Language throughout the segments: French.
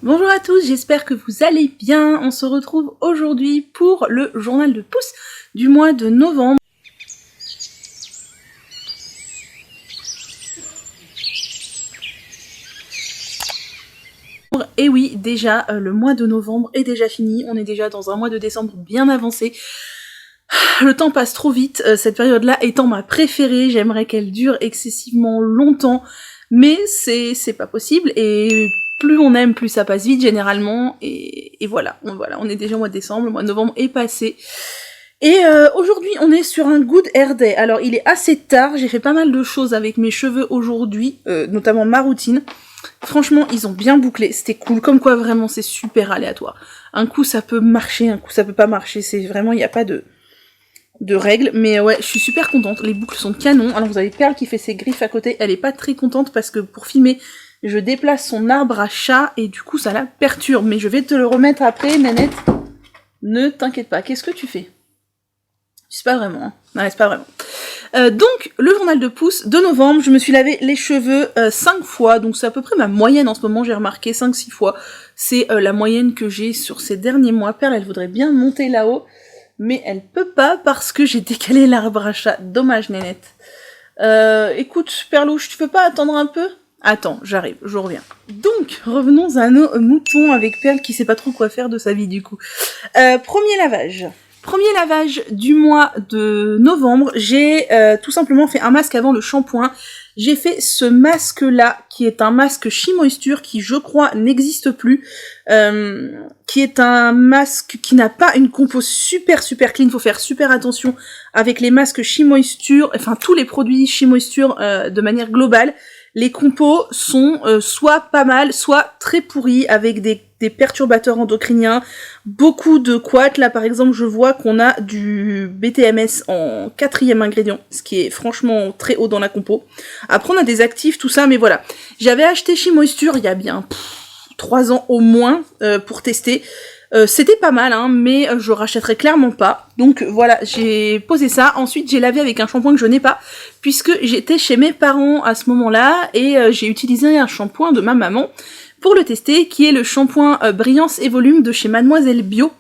Bonjour à tous, j'espère que vous allez bien. On se retrouve aujourd'hui pour le journal de pouce du mois de novembre. Et oui, déjà, le mois de novembre est déjà fini. On est déjà dans un mois de décembre bien avancé. Le temps passe trop vite, cette période-là étant ma préférée. J'aimerais qu'elle dure excessivement longtemps, mais c'est pas possible. Et plus on aime, plus ça passe vite généralement, et voilà, on est déjà au mois de décembre, le mois de novembre est passé. Et aujourd'hui, on est sur un Good Hair Day. Alors, il est assez tard, j'ai fait pas mal de choses avec mes cheveux aujourd'hui, notamment ma routine. Franchement, ils ont bien bouclé, c'était cool, comme quoi vraiment c'est super aléatoire. Un coup ça peut marcher, un coup ça peut pas marcher, c'est vraiment, il n'y a pas de règles, mais ouais, je suis super contente, les boucles sont canon. Alors vous avez Perle qui fait ses griffes à côté, elle est pas très contente parce que pour filmer, je déplace son arbre à chat et du coup ça la perturbe, mais je vais te le remettre après, Nanette. Ne t'inquiète pas, qu'est-ce que tu fais? C'est pas vraiment, hein. Non, c'est pas vraiment. Donc, le journal de pouce de novembre, je me suis lavé les cheveux 5 fois, donc c'est à peu près ma moyenne en ce moment, j'ai remarqué 5-6 fois. C'est la moyenne que j'ai sur ces derniers mois. Perle, elle voudrait bien monter là-haut, mais elle peut pas parce que j'ai décalé l'arbre à chat. Dommage, Nénette. Écoute, Perlouche, tu peux pas attendre un peu? Attends, j'arrive, je reviens. Donc, revenons à nos moutons avec Perle qui sait pas trop quoi faire de sa vie du coup. Premier lavage. Premier lavage du mois de novembre, j'ai tout simplement fait un masque avant le shampoing. J'ai fait ce masque-là, qui est un masque She Moisture, qui je crois n'existe plus, qui est un masque qui n'a pas une compo super clean, faut faire super attention avec les masques She Moisture, enfin tous les produits She Moisture de manière globale. Les compos sont soit pas mal, soit très pourris, avec des perturbateurs endocriniens, beaucoup de quat. Là par exemple je vois qu'on a du BTMS en 4e ingrédient, ce qui est franchement très haut dans la compo. Après on a des actifs, tout ça, mais voilà. J'avais acheté She Moisture il y a bien 3 ans au moins pour tester. C'était pas mal, hein, mais je rachèterai clairement pas. Donc voilà, j'ai posé ça. Ensuite, j'ai lavé avec un shampoing que je n'ai pas, puisque j'étais chez mes parents à ce moment-là, et j'ai utilisé un shampoing de ma maman pour le tester, qui est le shampoing Brillance et Volume de chez Mademoiselle Bio.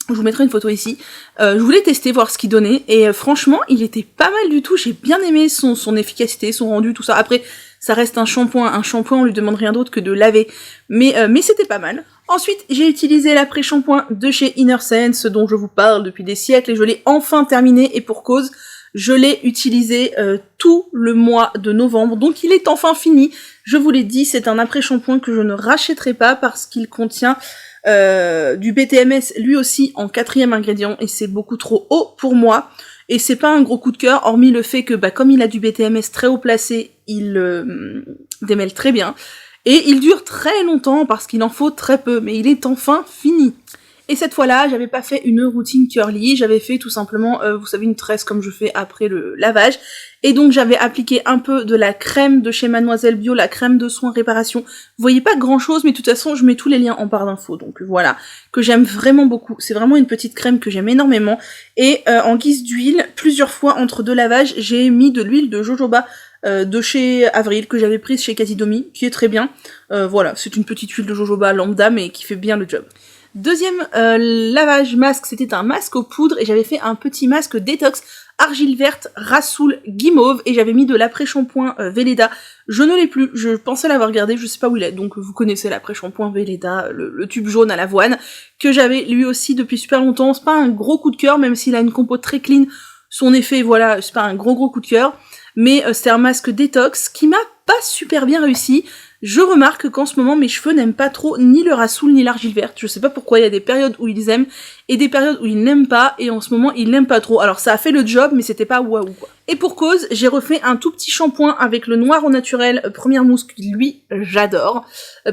Je vous mettrai une photo ici. Je voulais tester, voir ce qu'il donnait, et franchement, il était pas mal du tout. J'ai bien aimé son efficacité, son rendu, tout ça. Après, ça reste un shampoing, on lui demande rien d'autre que de laver, mais c'était pas mal. Ensuite, j'ai utilisé l'après-shampoing de chez Innersense, dont je vous parle depuis des siècles, et je l'ai enfin terminé, et pour cause, je l'ai utilisé tout le mois de novembre, donc il est enfin fini. Je vous l'ai dit, c'est un après-shampoing que je ne rachèterai pas, parce qu'il contient du BTMS, lui aussi, en 4e ingrédient, et c'est beaucoup trop haut pour moi. Et c'est pas un gros coup de cœur, hormis le fait que, comme il a du BTMS très haut placé, il démêle très bien. Et il dure très longtemps parce qu'il en faut très peu, mais il est enfin fini. Et cette fois-là, j'avais pas fait une routine curly, j'avais fait tout simplement, vous savez, une tresse comme je fais après le lavage. Et donc j'avais appliqué un peu de la crème de chez Mademoiselle Bio, la crème de soins réparation. Vous voyez pas grand-chose, mais de toute façon, je mets tous les liens en barre d'infos, donc voilà, que j'aime vraiment beaucoup. C'est vraiment une petite crème que j'aime énormément. Et en guise d'huile, plusieurs fois entre 2 lavages, j'ai mis de l'huile de jojoba de chez Avril, que j'avais prise chez Casidomi, qui est très bien. Voilà, c'est une petite huile de jojoba lambda, mais qui fait bien le job. Deuxième lavage masque, c'était un masque aux poudres, et j'avais fait un petit masque détox argile verte Rassoul guimauve, et j'avais mis de l'après-shampoing Velleda. Je ne l'ai plus, je pensais l'avoir gardé, je sais pas où il est, donc vous connaissez l'après-shampoing Velleda, le tube jaune à l'avoine, que j'avais lui aussi depuis super longtemps. C'est pas un gros coup de cœur, même s'il a une compo très clean, son effet, voilà, c'est pas un gros coup de cœur, mais c'est un masque détox qui m'a pas super bien réussi. Je remarque qu'en ce moment, mes cheveux n'aiment pas trop ni le Rassoul ni l'argile verte. Je sais pas pourquoi, il y a des périodes où ils aiment et des périodes où ils n'aiment pas, et en ce moment, ils n'aiment pas trop. Alors ça a fait le job, mais c'était pas waouh quoi. Et pour cause, j'ai refait un tout petit shampoing avec le noir au naturel, première mousse, que lui, j'adore,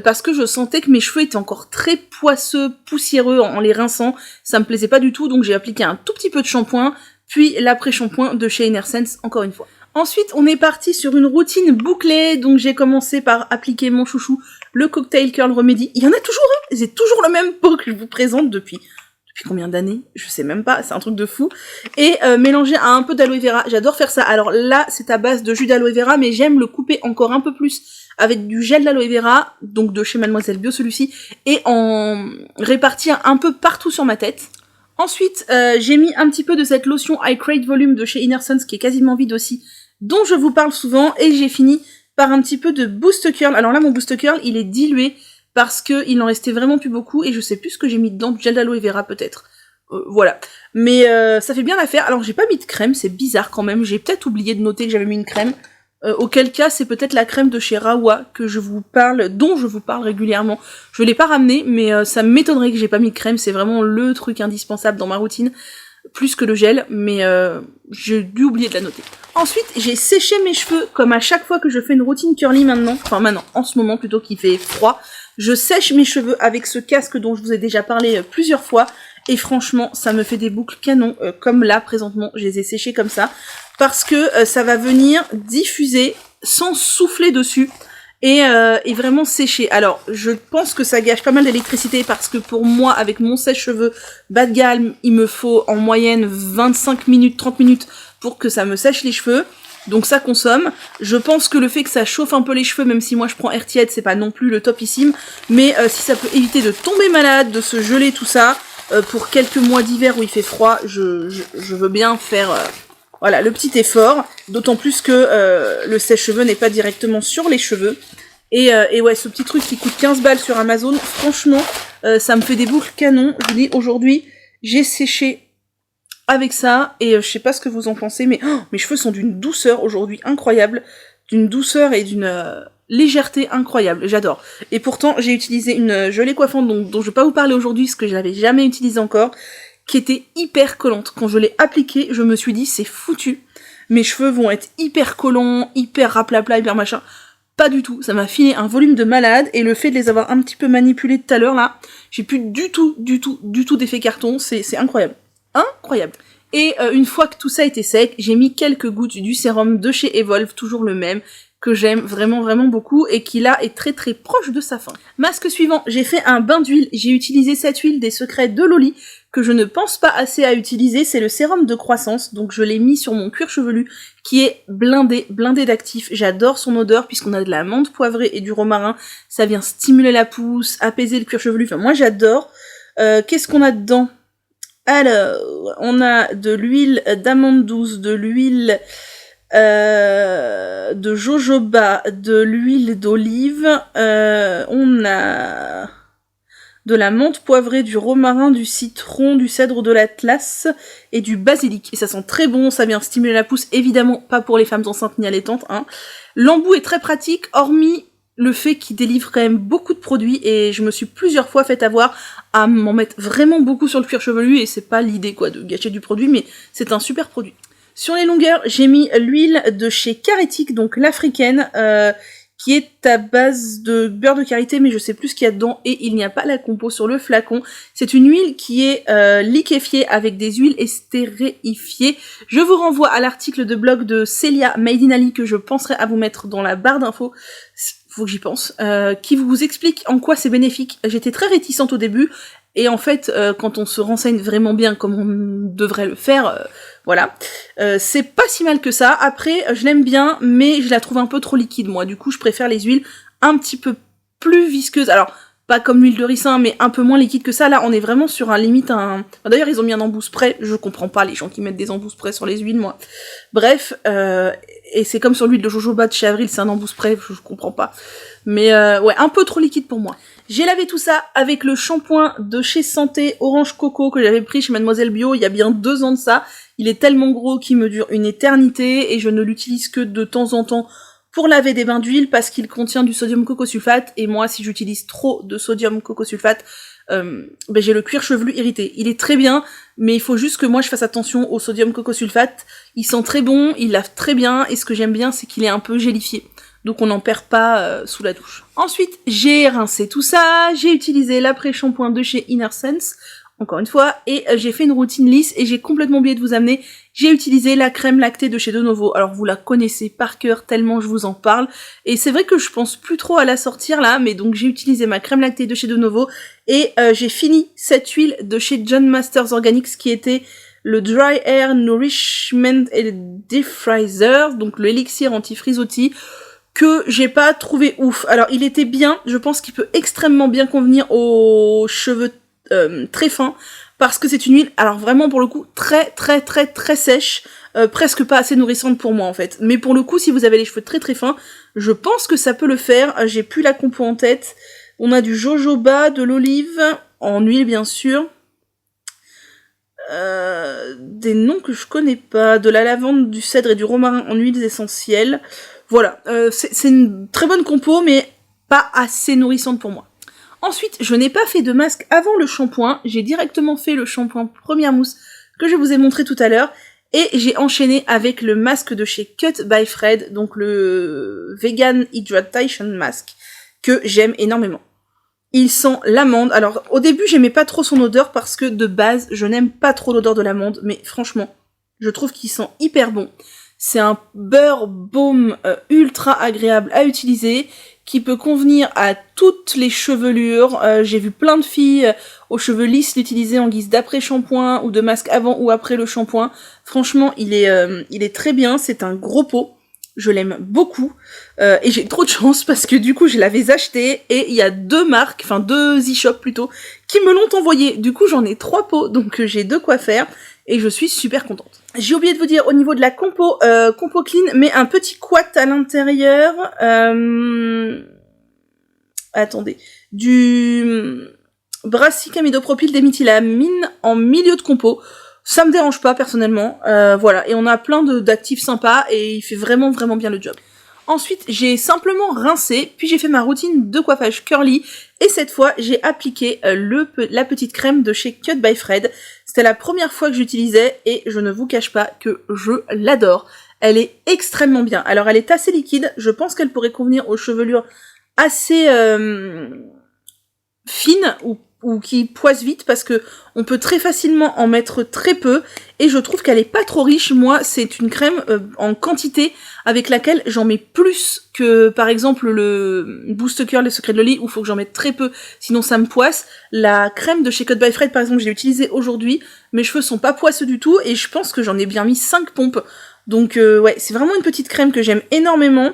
parce que je sentais que mes cheveux étaient encore très poisseux, poussiéreux en les rinçant. Ça me plaisait pas du tout, donc j'ai appliqué un tout petit peu de shampoing, puis l'après-shampoing de chez Innersense, encore une fois. Ensuite, on est parti sur une routine bouclée, donc j'ai commencé par appliquer mon chouchou, le Cocktail Curl Remedy. Il y en a toujours un, c'est toujours le même pot que je vous présente depuis combien d'années? Je sais même pas, c'est un truc de fou. Et mélanger à un peu d'aloe vera, j'adore faire ça. Alors là, c'est à base de jus d'aloe vera, mais j'aime le couper encore un peu plus avec du gel d'aloe vera, donc de chez Mademoiselle Bio celui-ci, et en réparti un peu partout sur ma tête. Ensuite, j'ai mis un petit peu de cette lotion Hydrate Volume de chez Innersons, qui est quasiment vide aussi, dont je vous parle souvent, et j'ai fini par un petit peu de Boost Curl. Alors là, mon Boost Curl, il est dilué, parce que il en restait vraiment plus beaucoup, et je sais plus ce que j'ai mis dedans, du gel d'aloe vera peut-être. Voilà. Mais ça fait bien l'affaire. Alors j'ai pas mis de crème, c'est bizarre quand même, j'ai peut-être oublié de noter que j'avais mis une crème. Auquel cas, c'est peut-être la crème de chez Rawa que je vous parle, dont je vous parle régulièrement. Je l'ai pas ramenée, mais ça m'étonnerait que j'ai pas mis de crème, c'est vraiment le truc indispensable dans ma routine, plus que le gel, mais j'ai dû oublier de la noter. Ensuite, j'ai séché mes cheveux, comme à chaque fois que je fais une routine curly maintenant, en ce moment plutôt qu'il fait froid, je sèche mes cheveux avec ce casque dont je vous ai déjà parlé plusieurs fois, et franchement, ça me fait des boucles canon, comme là, présentement, je les ai séchées comme ça, parce que ça va venir diffuser sans souffler dessus, et vraiment sécher. Alors, je pense que ça gâche pas mal d'électricité, parce que pour moi, avec mon sèche-cheveux bas de gamme, il me faut en moyenne 25 minutes, 30 minutes pour que ça me sèche les cheveux. Donc ça consomme. Je pense que le fait que ça chauffe un peu les cheveux, même si moi je prends air tiède, c'est pas non plus le topissime, mais si ça peut éviter de tomber malade, de se geler, tout ça, pour quelques mois d'hiver où il fait froid, je veux bien faire voilà, le petit effort, d'autant plus que le sèche-cheveux n'est pas directement sur les cheveux. Et ouais, ce petit truc qui coûte 15 balles sur Amazon, franchement, ça me fait des boucles canon. Je vous dis, aujourd'hui, j'ai séché avec ça, et je sais pas ce que vous en pensez, mais mes cheveux sont d'une douceur aujourd'hui incroyable, d'une douceur et d'une légèreté incroyable, j'adore. Et pourtant, j'ai utilisé une gelée coiffante dont je vais pas vous parler aujourd'hui, parce que je l'avais jamais utilisée encore, qui était hyper collante. Quand je l'ai appliquée, je me suis dit, c'est foutu, mes cheveux vont être hyper collants, hyper raplapla, hyper machin. Pas du tout, ça m'a filé un volume de malade, et le fait de les avoir un petit peu manipulés tout à l'heure là, j'ai plus du tout d'effet carton, c'est incroyable. Incroyable. Et une fois que tout ça était sec, j'ai mis quelques gouttes du sérum de chez Evolve, toujours le même, que j'aime vraiment beaucoup, et qui là est très proche de sa fin. Masque suivant, j'ai fait un bain d'huile, j'ai utilisé cette huile des secrets de Loli, que je ne pense pas assez à utiliser, c'est le sérum de croissance, donc je l'ai mis sur mon cuir chevelu, qui est blindé d'actifs. J'adore son odeur, puisqu'on a de la menthe poivrée et du romarin, ça vient stimuler la pousse, apaiser le cuir chevelu, enfin moi j'adore. Qu'est-ce qu'on a dedans ? Alors, on a de l'huile d'amande douce, de l'huile de jojoba, de l'huile d'olive, on a de la menthe poivrée, du romarin, du citron, du cèdre de l'Atlas et du basilic. Et ça sent très bon, ça vient stimuler la pousse, évidemment pas pour les femmes enceintes ni allaitantes, hein. L'embout est très pratique, hormis le fait qu'il délivre quand même beaucoup de produits, et je me suis plusieurs fois fait avoir à m'en mettre vraiment beaucoup sur le cuir chevelu, et c'est pas l'idée quoi de gâcher du produit, mais c'est un super produit. Sur les longueurs, j'ai mis l'huile de chez Carétique, donc l'africaine, qui est à base de beurre de karité, mais je sais plus ce qu'il y a dedans, et il n'y a pas la compo sur le flacon. C'est une huile qui est liquéfiée avec des huiles estéréifiées. Je vous renvoie à l'article de blog de Célia Made in Ali, que je penserai à vous mettre dans la barre d'infos, faut que j'y pense, qui vous explique en quoi c'est bénéfique. J'étais très réticente au début, et en fait, quand on se renseigne vraiment bien comme on devrait le faire, voilà, c'est pas si mal que ça. Après, je l'aime bien, mais je la trouve un peu trop liquide, moi. Du coup, je préfère les huiles un petit peu plus visqueuses. Alors, pas comme l'huile de ricin, mais un peu moins liquide que ça. Là, on est vraiment sur un limite un... D'ailleurs, ils ont mis un embout spray. Je comprends pas les gens qui mettent des embouts spray sur les huiles, moi. Bref, et c'est comme sur l'huile de jojoba de chez Avril, c'est un embout spray, je comprends pas. Mais ouais, un peu trop liquide pour moi. J'ai lavé tout ça avec le shampoing de chez Santé Orange Coco que j'avais pris chez Mademoiselle Bio il y a bien 2 ans de ça. Il est tellement gros qu'il me dure une éternité, et je ne l'utilise que de temps en temps pour laver des bains d'huile, parce qu'il contient du sodium cocosulfate, et moi si j'utilise trop de sodium cocosulfate, j'ai le cuir chevelu irrité. Il est très bien, mais il faut juste que moi je fasse attention au sodium cocosulfate. Il sent très bon, il lave très bien, et ce que j'aime bien c'est qu'il est un peu gélifié. Donc on n'en perd pas sous la douche. Ensuite, j'ai rincé tout ça, j'ai utilisé l'après-shampoing de chez Innersense, encore une fois, et j'ai fait une routine lisse, et j'ai complètement oublié de vous amener, j'ai utilisé la crème lactée de chez De Novo. Alors vous la connaissez par cœur tellement je vous en parle, et c'est vrai que je pense plus trop à la sortir là, mais donc j'ai utilisé ma crème lactée de chez De Novo, et j'ai fini cette huile de chez John Masters Organics qui était le Dry Hair Nourishment et Defrizer, donc le élixir anti-frisottis, que j'ai pas trouvé ouf. Alors il était bien, je pense qu'il peut extrêmement bien convenir aux cheveux très fins, parce que c'est une huile, alors vraiment pour le coup, très très très très sèche, presque pas assez nourrissante pour moi en fait. Mais pour le coup, si vous avez les cheveux très très fins, je pense que ça peut le faire. J'ai plus la compo en tête. On a du jojoba, de l'olive, en huile bien sûr. Des noms que je connais pas, de la lavande, du cèdre et du romarin en huiles essentielles. Voilà, c'est une très bonne compo, mais pas assez nourrissante pour moi. Ensuite, je n'ai pas fait de masque avant le shampoing, j'ai directement fait le shampoing première mousse que je vous ai montré tout à l'heure, et j'ai enchaîné avec le masque de chez Cut by Fred, donc le Vegan Hydration Mask, que j'aime énormément. Il sent l'amande. Alors, au début, j'aimais pas trop son odeur parce que, de base, je n'aime pas trop l'odeur de l'amande, mais franchement, je trouve qu'il sent hyper bon. C'est un beurre baume ultra agréable à utiliser, qui peut convenir à toutes les chevelures. J'ai vu plein de filles aux cheveux lisses l'utiliser en guise d'après-shampoing ou de masque avant ou après le shampoing. Franchement, il est très bien, c'est un gros pot. Je l'aime beaucoup, et j'ai trop de chance parce que du coup je l'avais acheté et il y a deux e-shops plutôt, qui me l'ont envoyé. Du coup j'en ai 3 pots, donc j'ai de quoi faire et je suis super contente. J'ai oublié de vous dire au niveau de la compo clean, mais un petit couette à l'intérieur, attendez, du brassique amidopropyl d'éméthylamine en milieu de compo. Ça me dérange pas personnellement, voilà, et on a plein d'actifs sympas et il fait vraiment vraiment bien le job. Ensuite, j'ai simplement rincé, puis j'ai fait ma routine de coiffage curly, et cette fois, j'ai appliqué la petite crème de chez Cut by Fred. C'était la première fois que j'utilisais, et je ne vous cache pas que je l'adore. Elle est extrêmement bien. Alors, elle est assez liquide, je pense qu'elle pourrait convenir aux chevelures assez fines, ou qui poissent vite, parce que on peut très facilement en mettre très peu, et je trouve qu'elle est pas trop riche. Moi, c'est une crème en quantité avec laquelle j'en mets plus que, par exemple, le Boost Curl, les Secrets de Loli, où il faut que j'en mette très peu, sinon ça me poisse. La crème de chez Cut by Fred, par exemple, je l'ai utilisée aujourd'hui, mes cheveux sont pas poisseux du tout, et je pense que j'en ai bien mis 5 pompes. Donc ouais, c'est vraiment une petite crème que j'aime énormément.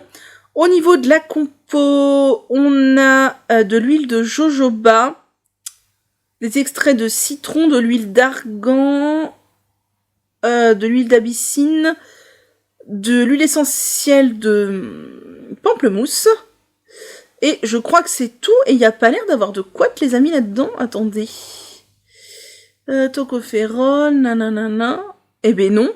Au niveau de la compo, on a de l'huile de jojoba, des extraits de citron, de l'huile d'argan, de l'huile d'abyssine, de l'huile essentielle de pamplemousse, et je crois que c'est tout, et il n'y a pas l'air d'avoir de couette les amis là-dedans. Attendez. Tocopherol, nanana. Eh ben non.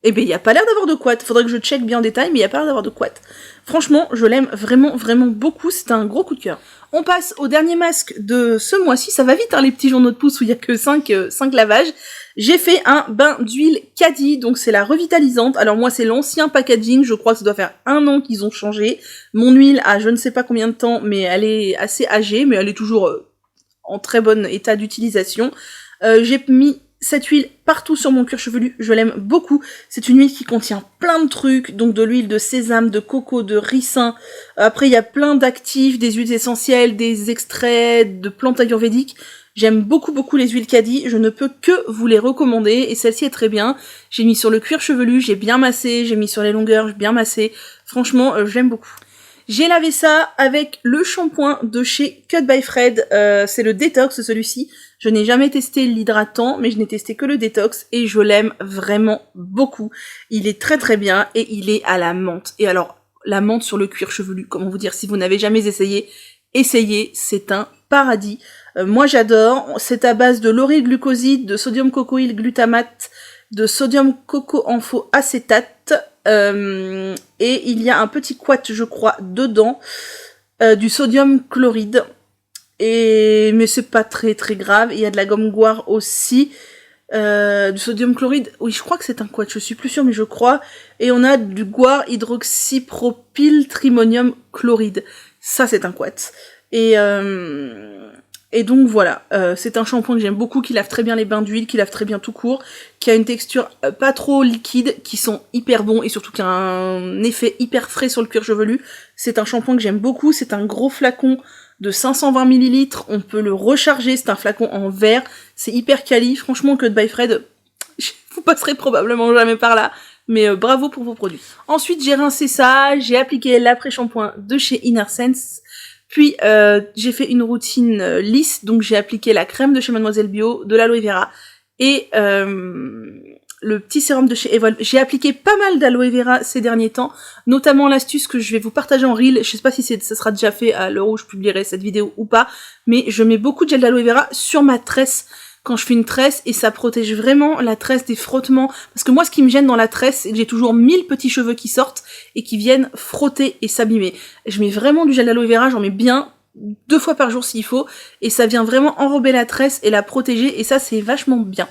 Eh ben il n'y a pas l'air d'avoir de couette. Faudrait que je check bien en détail, mais il n'y a pas l'air d'avoir de couette. Franchement, je l'aime vraiment vraiment beaucoup, c'est un gros coup de cœur. On passe au dernier masque de ce mois-ci, ça va vite hein, les petits journaux de pouce où il n'y a que 5 lavages. J'ai fait un bain d'huile Caddy, donc c'est la revitalisante. Alors moi c'est l'ancien packaging, je crois que ça doit faire 1 an qu'ils ont changé. Mon huile a je ne sais pas combien de temps, mais elle est assez âgée, mais elle est toujours en très bon état d'utilisation. J'ai mis cette huile partout sur mon cuir chevelu, je l'aime beaucoup. C'est une huile qui contient plein de trucs, donc de l'huile de sésame, de coco, de ricin. Après, il y a plein d'actifs, des huiles essentielles, des extraits de plantes ayurvédiques. J'aime beaucoup beaucoup les huiles Caddy, je ne peux que vous les recommander, et celle-ci est très bien. J'ai mis sur le cuir chevelu, j'ai bien massé, j'ai mis sur les longueurs, j'ai bien massé. Franchement, j'aime beaucoup. J'ai lavé ça avec le shampoing de chez Cut by Fred, c'est le détox celui-ci. Je n'ai jamais testé l'hydratant, mais je n'ai testé que le détox, et je l'aime vraiment beaucoup. Il est très très bien, et il est à la menthe. Et alors, la menthe sur le cuir chevelu, comment vous dire, si vous n'avez jamais essayé, essayez, c'est un paradis. Moi j'adore, c'est à base de lauryl glucoside, de sodium cocoïl glutamate, de sodium coco-ampho-acétate, et il y a un petit couette, je crois, dedans, du sodium chloride, mais c'est pas très très grave. Il y a de la gomme goire aussi, du sodium chloride, oui je crois que c'est un couette, je suis plus sûre mais je crois, et on a du goire hydroxypropyl trimonium chloride, ça c'est un couette, et donc voilà, c'est un shampoing que j'aime beaucoup, qui lave très bien les bains d'huile, qui lave très bien tout court, qui a une texture pas trop liquide, qui sent hyper bon, et surtout qui a un effet hyper frais sur le cuir chevelu. C'est un shampoing que j'aime beaucoup, c'est un gros flacon de 520 ml, on peut le recharger, c'est un flacon en verre, c'est hyper quali, franchement Cut by Fred, vous passerez probablement jamais par là, mais bravo pour vos produits. Ensuite, j'ai rincé ça, j'ai appliqué l'après-shampoing de chez Innersense, puis j'ai fait une routine lisse, donc j'ai appliqué la crème de chez Mademoiselle Bio, de l'aloe vera, et le petit sérum de chez Evolve. J'ai appliqué pas mal d'aloe vera ces derniers temps, notamment l'astuce que je vais vous partager en reel, je sais pas si ça sera déjà fait à l'heure où je publierai cette vidéo ou pas, mais je mets beaucoup de gel d'aloe vera sur ma tresse, quand je fais une tresse, et ça protège vraiment la tresse des frottements, parce que moi ce qui me gêne dans la tresse, c'est que j'ai toujours 1000 petits cheveux qui sortent, et qui viennent frotter et s'abîmer. Je mets vraiment du gel d'aloe vera, j'en mets bien 2 fois par jour s'il faut, et ça vient vraiment enrober la tresse et la protéger, et ça c'est vachement bien.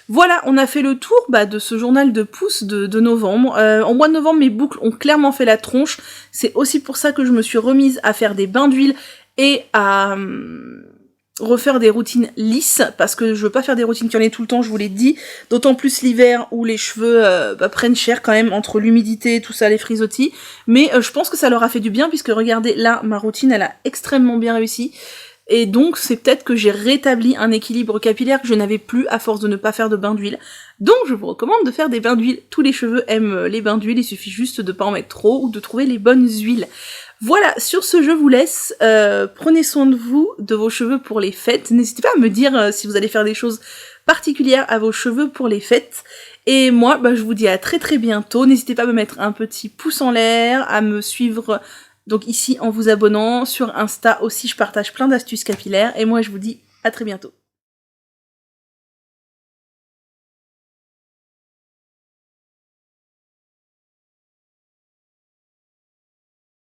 Voilà, on a fait le tour de ce journal de pouce de novembre. En mois de novembre, mes boucles ont clairement fait la tronche. C'est aussi pour ça que je me suis remise à faire des bains d'huile et à refaire des routines lisses, parce que je veux pas faire des routines qui en aient tout le temps, je vous l'ai dit. D'autant plus l'hiver où les cheveux prennent cher quand même, entre l'humidité et tout ça, les frisottis. Mais je pense que ça leur a fait du bien, puisque regardez, là, ma routine, elle a extrêmement bien réussi. Et donc, c'est peut-être que j'ai rétabli un équilibre capillaire que je n'avais plus à force de ne pas faire de bain d'huile. Donc, je vous recommande de faire des bains d'huile. Tous les cheveux aiment les bains d'huile, il suffit juste de pas en mettre trop ou de trouver les bonnes huiles. Voilà, sur ce, je vous laisse. Prenez soin de vous, de vos cheveux pour les fêtes. N'hésitez pas à me dire si vous allez faire des choses particulières à vos cheveux pour les fêtes. Et moi, je vous dis à très très bientôt. N'hésitez pas à me mettre un petit pouce en l'air, à me suivre... Donc ici, en vous abonnant, sur Insta aussi, je partage plein d'astuces capillaires, et moi je vous dis à très bientôt.